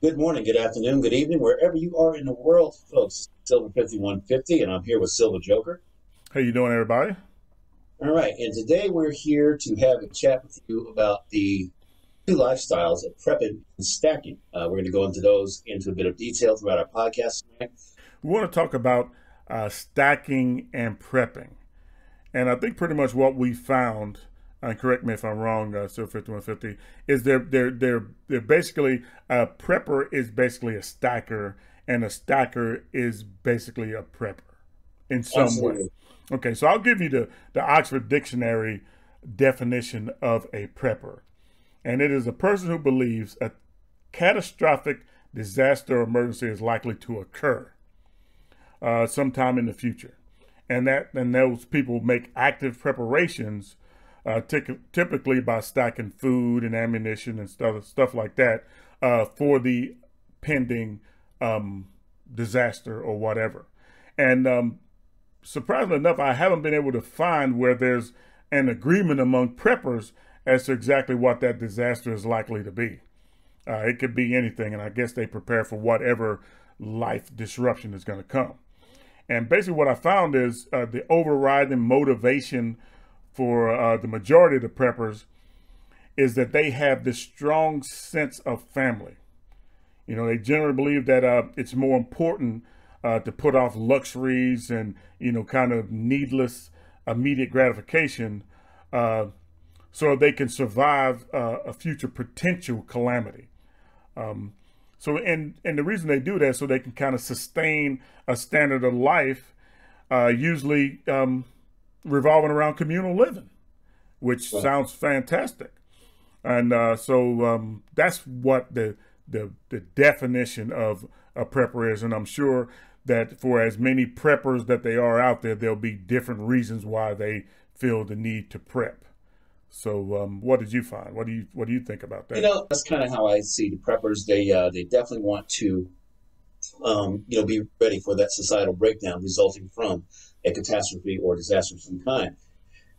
Good morning, good afternoon, good evening, wherever you are in the world, folks. Silver 5150, and I'm here with Silver Joker. How you doing, everybody? All right, and today we're here to have a chat with you about the two lifestyles of prepping and stacking. We're going to go into those into a bit of detail throughout our podcast tonight. We want to talk about stacking and prepping, and I think pretty much what we found. And correct me if I'm wrong, Sir 5150, is they're basically a prepper is basically a stacker, and a stacker is basically a prepper in some way. Absolutely. Okay, so I'll give you the Oxford Dictionary definition of a prepper, and it is a person who believes a catastrophic disaster or emergency is likely to occur sometime in the future, and those people make active preparations, typically by stacking food and ammunition and stuff like that for the pending disaster or whatever. And surprisingly enough, I haven't been able to find where there's an agreement among preppers as to exactly what that disaster is likely to be. It could be anything, and I guess they prepare for whatever life disruption is going to come. And basically, what I found is the overriding motivation for the majority of the preppers is that they have this strong sense of family. You know, they generally believe that it's more important to put off luxuries and, kind of needless immediate gratification so they can survive a future potential calamity. And the reason they do that is so they can kind of sustain a standard of life, usually revolving around communal living, which Right. sounds fantastic. And that's what the definition of a prepper is. And I'm sure that for as many preppers that they are out there, there'll be different reasons why they feel the need to prep. So, what did you find? What do you think about that? That's kind of how I see the preppers. They definitely want to, be ready for that societal breakdown resulting from a catastrophe or disaster of some kind.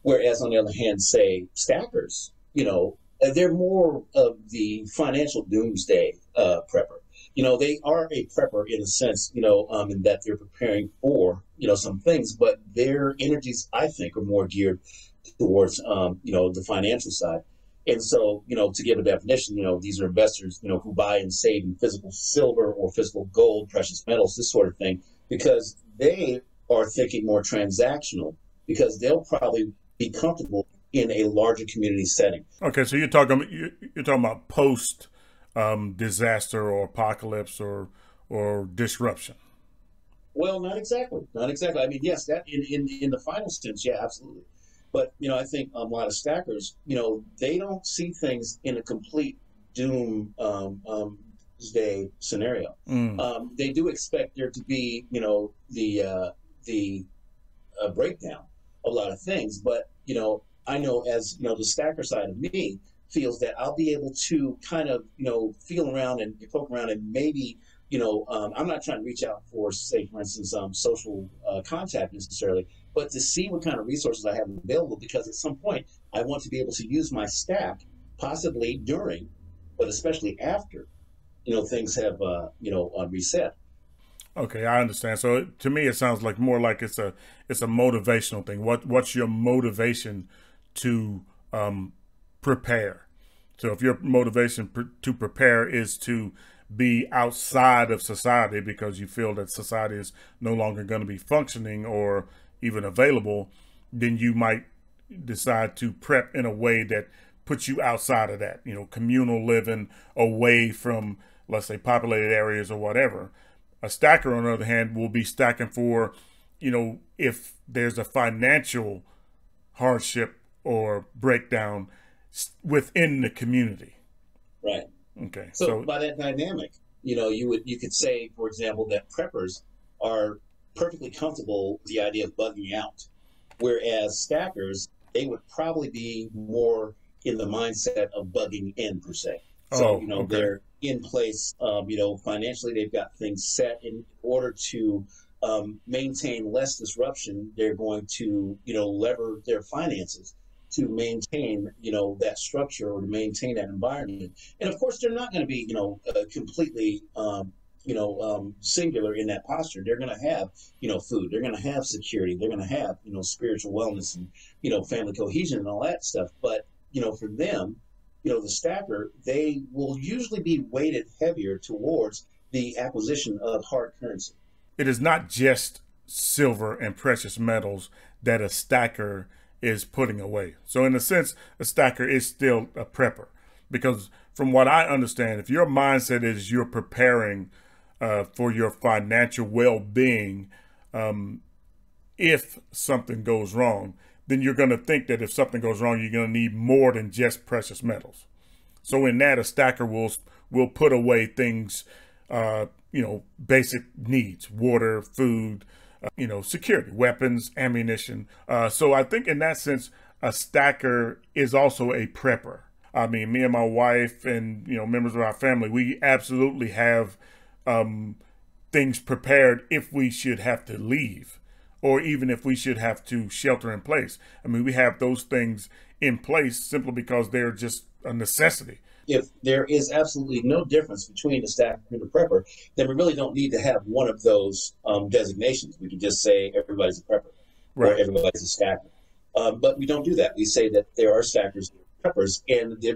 Whereas, on the other hand, say stackers, they're more of the financial doomsday prepper. They are a prepper in a sense, in that they're preparing for, some things, but their energies, I think, are more geared towards, the financial side. And so, to give a definition, these are investors, who buy and save in physical silver or physical gold, precious metals, this sort of thing, because they are thinking more transactional, because they'll probably be comfortable in a larger community setting. Okay, so you're talking about post disaster or apocalypse or disruption. Well, not exactly. Not exactly. I mean, yes, that in the final sense, yeah, absolutely. But I think a lot of stackers, they don't see things in a complete doom day scenario. Mm. They do expect there to be, the breakdown of a lot of things, but I know as the stacker side of me feels that I'll be able to kind of feel around and poke around and maybe I'm not trying to reach out for, say, for instance, social contact necessarily, but to see what kind of resources I have available, because at some point I want to be able to use my stack, possibly during, but especially after, things have, reset. Okay, I understand. So to me, it sounds like more like it's a motivational thing. What's your motivation to prepare? So if your motivation to prepare is to be outside of society because you feel that society is no longer going to be functioning or even available, then you might decide to prep in a way that puts you outside of that, communal living, away from, let's say, populated areas or whatever. A stacker, on the other hand, will be stacking for, if there's a financial hardship or breakdown within the community. Right. Okay, So so by that dynamic, you could say, for example, that preppers are perfectly comfortable with the idea of bugging out, whereas stackers, they would probably be more in the mindset of bugging in per se. So okay, they're in place. Financially, they've got things set in order to maintain less disruption. They're going to lever their finances to maintain, that structure or to maintain that environment. And of course, they're not going to be, completely, singular in that posture. They're going to have, food. They're going to have security. They're going to have, spiritual wellness and, family cohesion and all that stuff. But, for them, the stacker, they will usually be weighted heavier towards the acquisition of hard currency. It is not just silver and precious metals that a stacker is putting away. So in a sense, a stacker is still a prepper, because from what I understand, if your mindset is you're preparing for your financial well-being, if something goes wrong, then you're going to think that if something goes wrong, you're going to need more than just precious metals. So in that, a stacker will put away things, basic needs: water, food, security, weapons, ammunition. So I think in that sense, a stacker is also a prepper. I mean, me and my wife and, members of our family, we absolutely have things prepared if we should have to leave, or even if we should have to shelter in place. I mean, we have those things in place simply because they're just a necessity. If there is absolutely no difference between a stacker and a prepper, then we really don't need to have one of those designations. We can just say everybody's a prepper, right, or everybody's a stacker. But we don't do that. We say that there are stackers and preppers, and the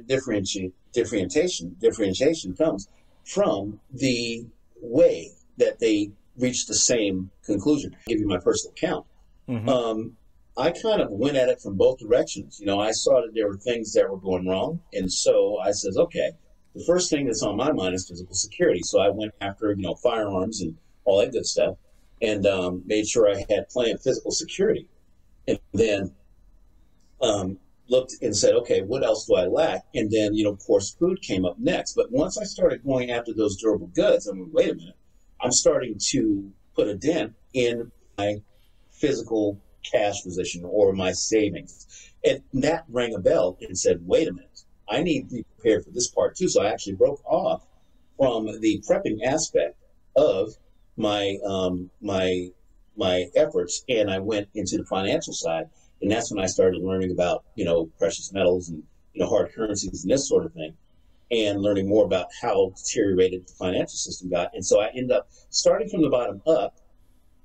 differentiation comes from the way that they reach the same conclusion. I'll give you my personal account. Mm-hmm. I kind of went at it from both directions. I saw that there were things that were going wrong. And so I says, okay, the first thing that's on my mind is physical security. So I went after, firearms and all that good stuff, and made sure I had plenty of physical security. And then looked and said, okay, what else do I lack? And then, of course, food came up next. But once I started going after those durable goods, I mean, wait a minute, I'm starting to put a dent in my physical cash position or my savings. And that rang a bell and said, wait a minute, I need to be prepared for this part too. So I actually broke off from the prepping aspect of my my efforts, and I went into the financial side. And that's when I started learning about, precious metals and, hard currencies and this sort of thing, and learning more about how deteriorated the financial system got. And so I ended up starting from the bottom up,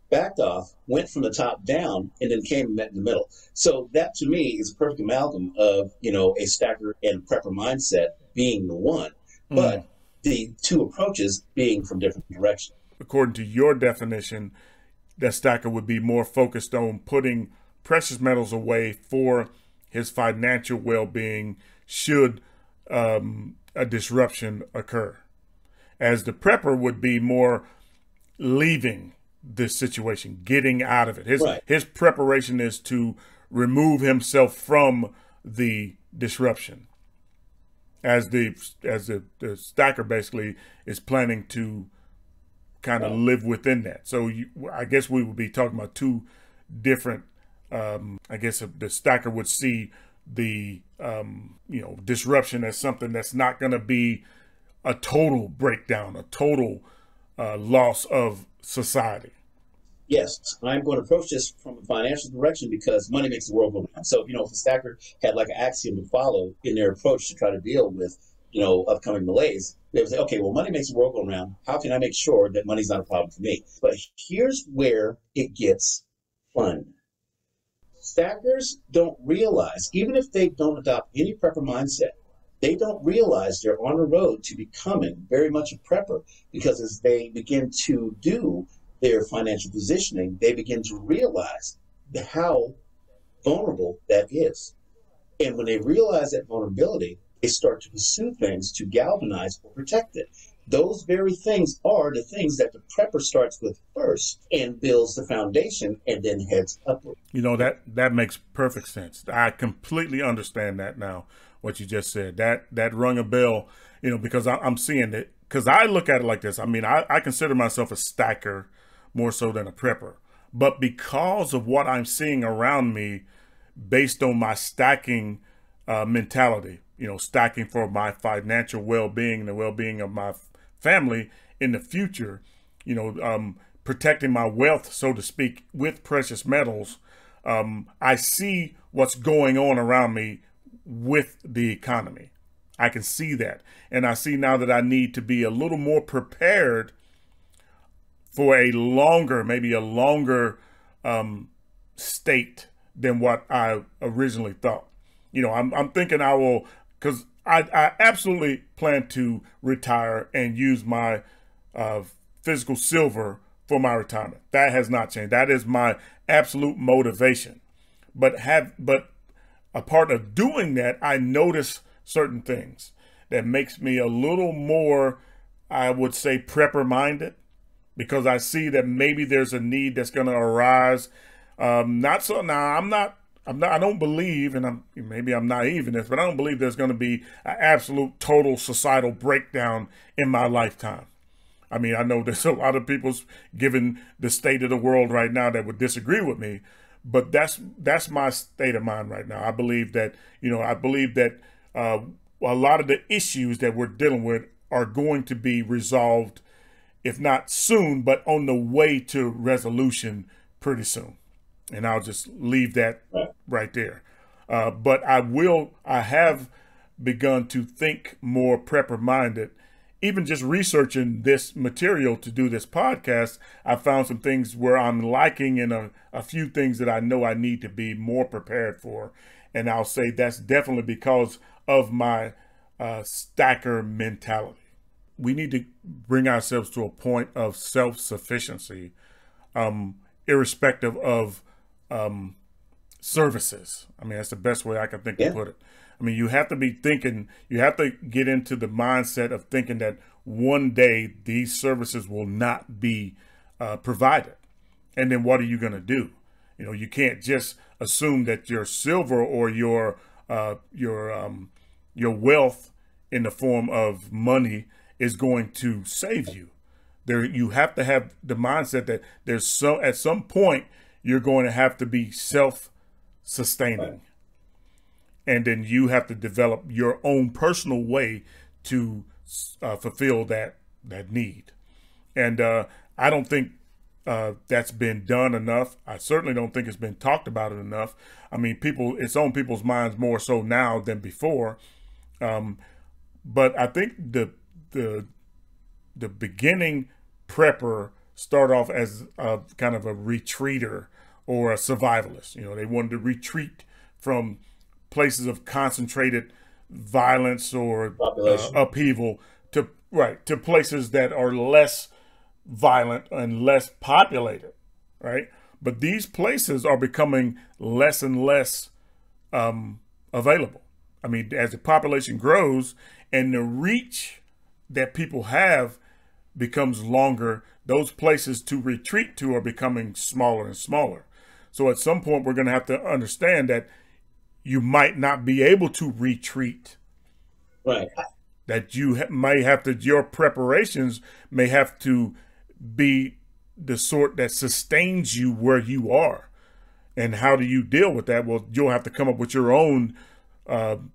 backed off, went from the top down, and then came and met in the middle. So that to me is a perfect amalgam of, a stacker and prepper mindset being the one, but the two approaches being from different directions. According to your definition, that stacker would be more focused on putting precious metals away for his financial well-being should a disruption occur, as the prepper would be more leaving this situation, getting out of it. His preparation is to remove himself from the disruption, as the stacker basically is planning to kind of live within that. So I guess we would be talking about two different. I guess the stacker would see the disruption as something that's not going to be a total breakdown, a total loss of society. Yes, I'm going to approach this from a financial direction because money makes the world go round. So, if the stacker had like an axiom to follow in their approach to try to deal with, upcoming malaise, they would say, okay, well, money makes the world go round. How can I make sure that money's not a problem for me? But here's where it gets fun. Stackers don't realize, even if they don't adopt any prepper mindset, they don't realize they're on a road to becoming very much a prepper, because as they begin to do their financial positioning, they begin to realize how vulnerable that is. And when they realize that vulnerability, they start to pursue things to galvanize or protect it. Those very things are the things that the prepper starts with first and builds the foundation and then heads upward. That makes perfect sense. I completely understand that now, what you just said. That rung a bell, because I'm seeing it. Because I look at it like this. I mean, I consider myself a stacker more so than a prepper. But because of what I'm seeing around me, based on my stacking mentality, stacking for my financial well-being and the well-being of my family in the future, protecting my wealth, so to speak, with precious metals, I see what's going on around me with the economy. I can see that. And I see now that I need to be a little more prepared for a longer, maybe a longer state than what I originally thought. You know, I'm thinking I will, because I absolutely plan to retire and use my physical silver for my retirement. That has not changed. That is my absolute motivation. But a part of doing that, I notice certain things that makes me a little more, I would say, prepper minded, because I see that maybe there's a need that's going to arise. Not so now. I don't believe, and maybe I'm naive in this, but I don't believe there's going to be an absolute total societal breakdown in my lifetime. I mean, I know there's a lot of people, given the state of the world right now, that would disagree with me, but that's my state of mind right now. I believe that, a lot of the issues that we're dealing with are going to be resolved, if not soon, but on the way to resolution pretty soon. And I'll just leave that right there. But I have begun to think more prepper minded. Even just researching this material to do this podcast, I found some things where I'm liking, and a few things that I know I need to be more prepared for. And I'll say that's definitely because of my stacker mentality. We need to bring ourselves to a point of self-sufficiency, irrespective of services. I mean, that's the best way I can think to put it. I mean, you have to be thinking, you have to get into the mindset of thinking that one day these services will not be provided. And then what are you going to do? You know, you can't just assume that your silver or your wealth in the form of money is going to save you. You have to have the mindset that at some point you're going to have to be self-sustaining. Right. And then you have to develop your own personal way to fulfill that need. And I don't think that's been done enough. I certainly don't think it's been talked about it enough. I mean, it's on people's minds more so now than before. But I think the beginning prepper start off as a kind of a retreater or a survivalist. You know, they wanted to retreat from places of concentrated violence or upheaval to places that are less violent and less populated, right? But these places are becoming less and less available. I mean, as the population grows and the reach that people have becomes longer, those places to retreat to are becoming smaller and smaller. So at some point, we're going to have to understand that you might not be able to retreat. Right. That you may have to, your preparations may have to be the sort that sustains you where you are. And how do you deal with that? Well, you'll have to come up with your own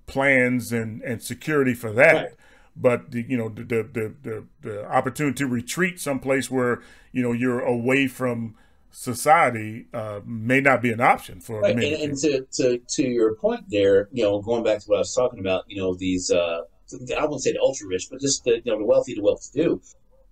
plans and security for that. Right. But the opportunity to retreat someplace where you're away from society may not be an option for many people. And to your point there, going back to what I was talking about, these I won't say the ultra rich, but just the wealthy, the well-to-do,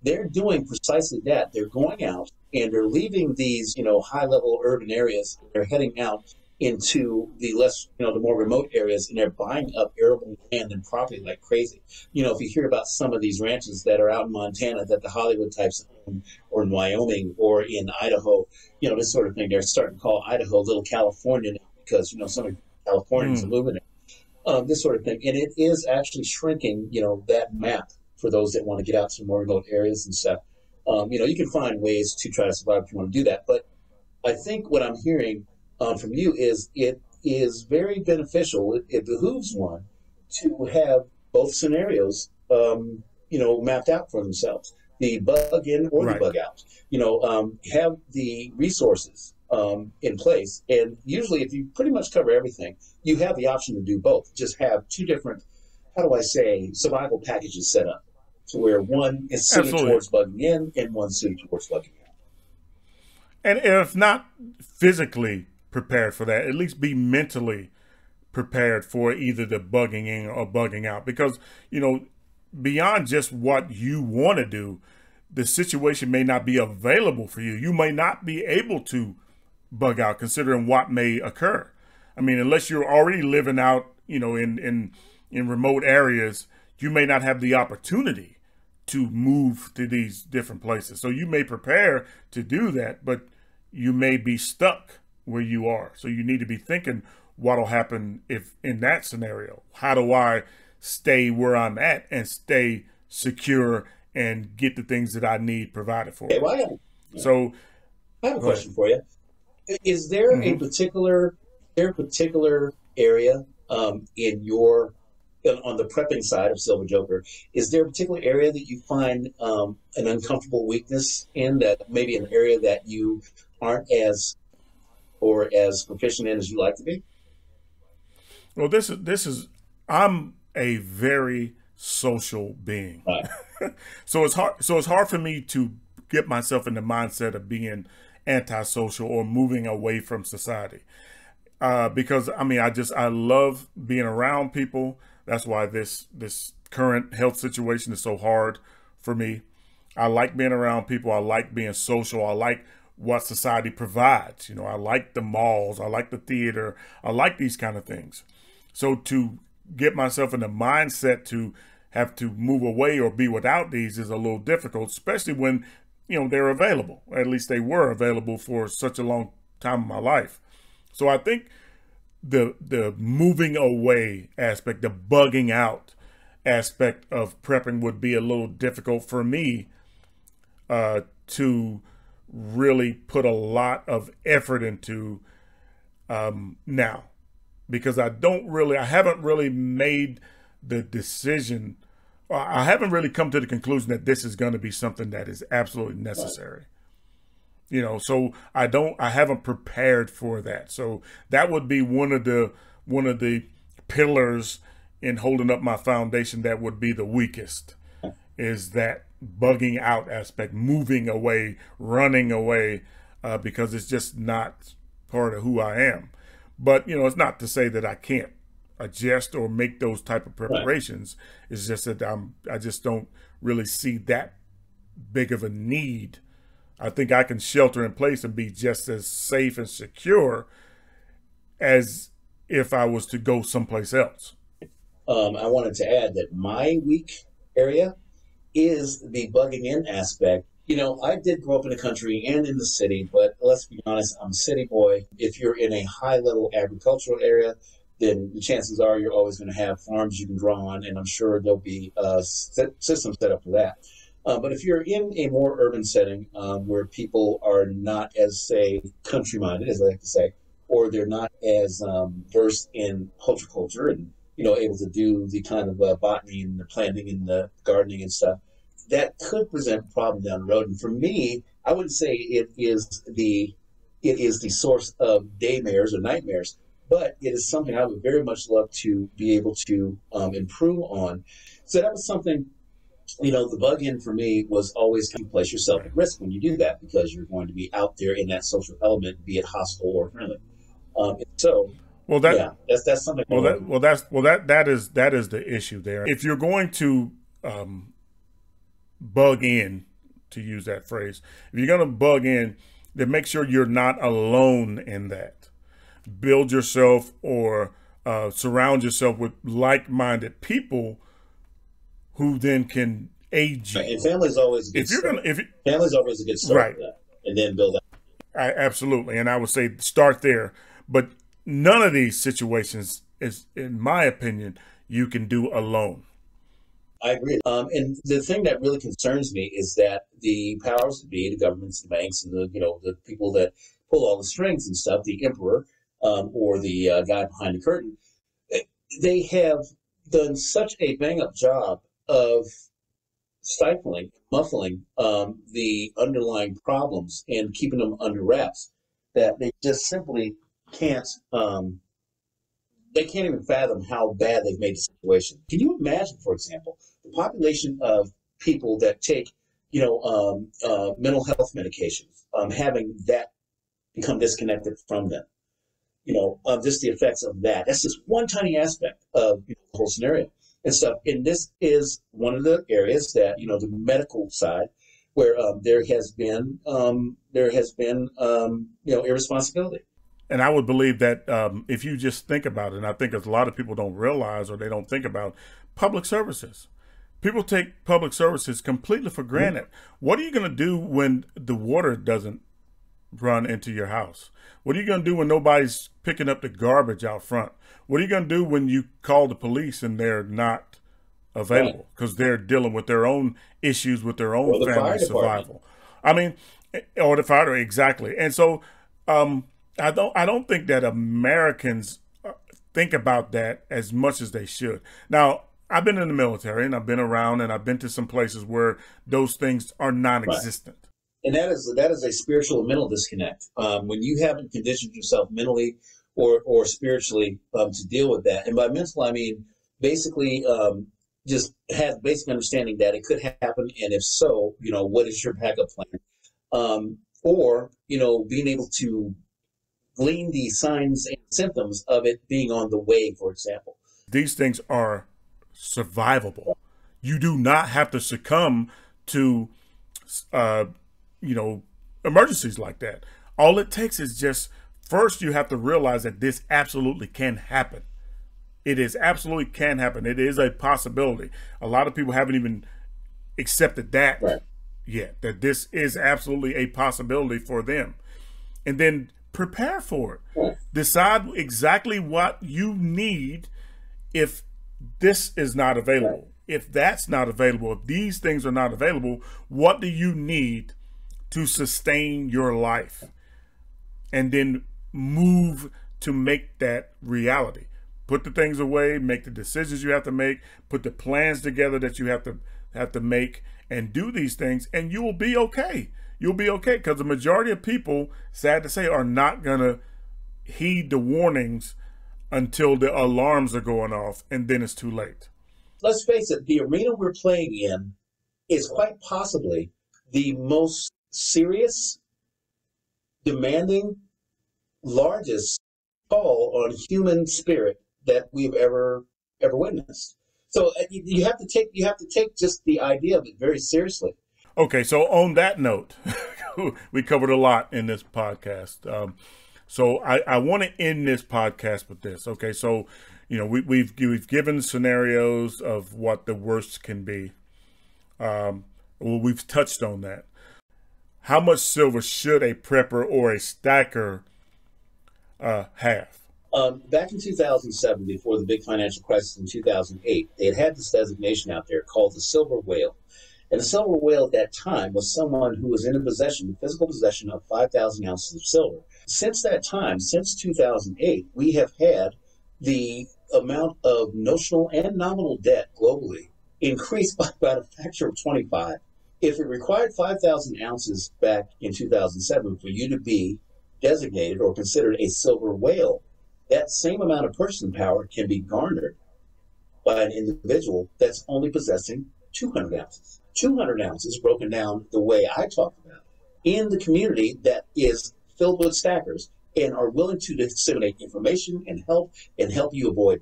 they're doing precisely that. They're going out and they're leaving these high level urban areas. They're heading out into the less, the more remote areas, and they're buying up arable land and property like crazy. If you hear about some of these ranches that are out in Montana that the Hollywood types own, or in Wyoming or in Idaho, this sort of thing, they're starting to call Idaho Little California because, some of Californians are moving it. This sort of thing. And it is actually shrinking, that map for those that want to get out to more remote areas and stuff. You can find ways to try to survive if you want to do that. But I think what I'm hearing from you is it is very beneficial. It behooves one to have both scenarios, mapped out for themselves. The bug in or the bug out. Have the resources in place. And usually if you pretty much cover everything, you have the option to do both. Just have two different, survival packages set up to where one is suited towards bugging in and one suited towards bugging out. And if not physically prepared for that. At least be mentally prepared for either the bugging in or bugging out. Because, beyond just what you want to do, the situation may not be available for you. You may not be able to bug out considering what may occur. I mean, unless you're already living out, in remote areas, you may not have the opportunity to move to these different places. So you may prepare to do that, but you may be stuck where you are. So you need to be thinking what'll happen if in that scenario. How do I stay where I'm at and stay secure and get the things that I need provided for Okay, me? well, So I have a go ahead. question for you. Is there a Mm-hmm. particular area in your on the prepping side of Silver Joker? Is there a particular area that you find an uncomfortable weakness in, that maybe an area that you aren't as proficient in as you like to be? Well, this is I'm a very social being. Right. So it's hard for me to get myself in the mindset of being antisocial or moving away from society. Because I mean, I love being around people. That's why this current health situation is so hard for me. I like being around people. I like being social. I like what society provides. I like the malls. I like the theater. I like these kind of things. So to get myself in the mindset to have to move away or be without these is a little difficult, especially when they're available. At least they were available for such a long time in my life. So I think the moving away aspect, the bugging out aspect of prepping would be a little difficult for me to really put a lot of effort into now, because I haven't really made the decision. I haven't really come to the conclusion that this is going to be something that is absolutely Right. necessary. So I haven't prepared for that. So that would be one of the pillars in holding up my foundation that would be the weakest, is that bugging out aspect, moving away, running away, because it's just not part of who I am. But it's not to say that I can't adjust or make those type of Right. preparations. It's just that I just don't really see that big of a need. I think I can shelter in place and be just as safe and secure as if I was to go someplace else. I wanted to add that my weak area is the bugging in aspect. I did grow up in the country and in the city, but let's be honest, I'm a city boy. If you're in a high level agricultural area, then the chances are you're always going to have farms you can draw on, and I'm sure there'll be systems set up for that. But if you're in a more urban setting where people are not as, say, country minded, as I like to say, or they're not as versed in horticulture and able to do the kind of botany and the planting and the gardening and stuff, that could present a problem down the road. And for me, I wouldn't say it is the source of daymares or nightmares, but it is something I would very much love to be able to improve on. So that was something. The bug in for me was always to place yourself at risk when you do that, because you're going to be out there in that social element, be it hostile or friendly. So, Well, that yeah, that's something I well want that to. well that's well that is the issue there. If you're going to um, bug in, to use that phrase, if you're going to bug in, then make sure you're not alone in that. Build yourself or surround yourself with like-minded people who then can aid Right. you. And family's always a good If you're gonna, start. if Family's always a good start right, for that, and then build up. absolutely, and I would say start there. But none of these situations is, in my opinion, you can do alone. I agree. And the thing that really concerns me is that the powers that be, the governments, the banks, and the people that pull all the strings and stuff, the emperor or the guy behind the curtain, eh, they have done such a bang up job of stifling, muffling the underlying problems and keeping them under wraps, that they just simply can't. They can't even fathom how bad they've made the situation. Can you imagine, for example, the population of people that take, mental health medications, having that become disconnected from them? just the effects of that. That's just one tiny aspect of the whole scenario and stuff. And this is one of the areas that, the medical side, where there has been irresponsibility. And I would believe that if you just think about it, and I think a lot of people don't realize or they don't think about public services. People take public services completely for granted. What are you going to do when the water doesn't run into your house? What are you going to do when nobody's picking up the garbage out front? What are you going to do when you call the police and they're not available because they're dealing with their own issues with their own family survival? I mean, or the fire, exactly. And so I don't think that Americans think about that as much as they should. Now, I've been in the military and I've been around and I've been to some places where those things are non-existent. Right. And that is a spiritual and mental disconnect. When you haven't conditioned yourself mentally or spiritually to deal with that. And by mental, I mean basically just have basic understanding that it could happen, and if so, what is your backup plan? Or being able to glean the signs and symptoms of it being on the way, for example. These things are survivable. You do not have to succumb to emergencies like that. All it takes is just, first you have to realize that this absolutely can happen. It is absolutely can happen. It is a possibility. A lot of people haven't even accepted that yet, that this is absolutely a possibility for them. And then prepare for it. Decide exactly what you need if this is not available. If that's not available, if these things are not available, what do you need to sustain your life? And then move to make that reality. Put the things away, make the decisions you have to make, put the plans together that you have to make, and do these things, and you will be okay. You'll be okay, because the majority of people, sad to say, are not gonna heed the warnings until the alarms are going off, and then it's too late. Let's face it, the arena we're playing in is quite possibly the most serious, demanding, largest call on human spirit that we've ever witnessed. So you have to take just the idea of it very seriously. Okay, so on that note, we covered a lot in this podcast. So I want to end this podcast with this. Okay, so we've given scenarios of what the worst can be. Well, we've touched on that. How much silver should a prepper or a stacker have? Back in 2007, before the big financial crisis in 2008, they had this designation out there called the silver whale. And the silver whale at that time was someone who was in physical possession of 5,000 ounces of silver. Since that time, since 2008, we have had the amount of notional and nominal debt globally increased by about a factor of 25. If it required 5,000 ounces back in 2007 for you to be designated or considered a silver whale, that same amount of purchasing power can be garnered by an individual that's only possessing 200 ounces. 200 ounces broken down the way I talked about in the community that is filled with stackers and are willing to disseminate information and help you avoid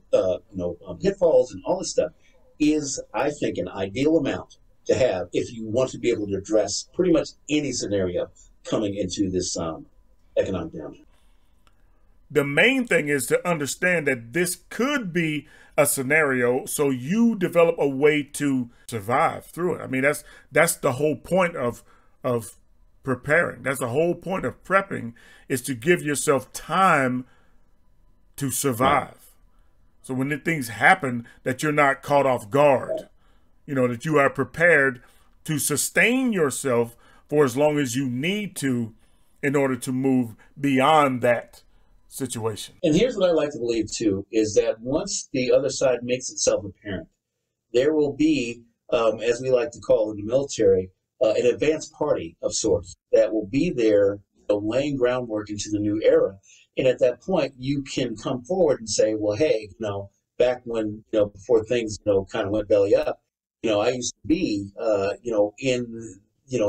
pitfalls and all this stuff is, I think, an ideal amount to have if you want to be able to address pretty much any scenario coming into this economic downturn. The main thing is to understand that this could be a scenario, so you develop a way to survive through it. I mean, that's the whole point of preparing. That's the whole point of prepping, is to give yourself time to survive. Right. So when the things happen, that you're not caught off guard, that you are prepared to sustain yourself for as long as you need to in order to move beyond that situation. And here's what I like to believe too, is that once the other side makes itself apparent, there will be, as we like to call in the military, an advanced party of sorts that will be there, laying groundwork into the new era. And at that point, you can come forward and say, well, hey, back when, before things, kind of went belly up, I used to be, in,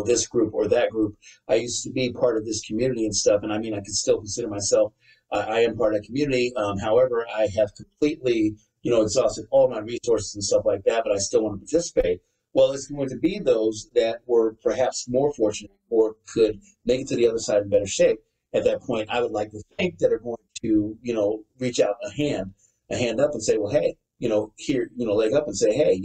this group or that group. I used to be part of this community and stuff. And I mean, I could still consider myself I am part of the community. However, I have completely, exhausted all my resources and stuff like that, but I still want to participate. Well, it's going to be those that were perhaps more fortunate or could make it to the other side in better shape. At that point, I would like to think that are going to, reach out a hand up and say, well, hey, here, leg up and say, hey,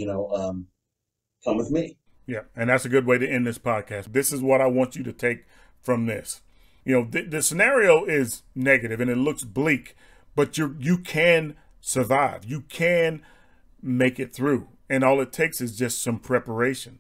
come with me. Yeah, and that's a good way to end this podcast. This is what I want you to take from this. The scenario is negative and it looks bleak, but you can survive. You can make it through. And all it takes is just some preparation.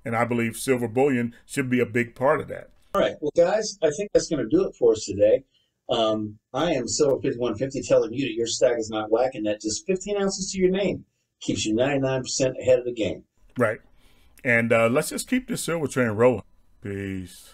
And I believe silver bullion should be a big part of that. All right. Well, guys, I think that's going to do it for us today. I am Silver 5150 telling you that your stack is not whacking, that just 15 ounces to your name keeps you 99% ahead of the game. Right. And let's just keep this silver train rolling. Peace.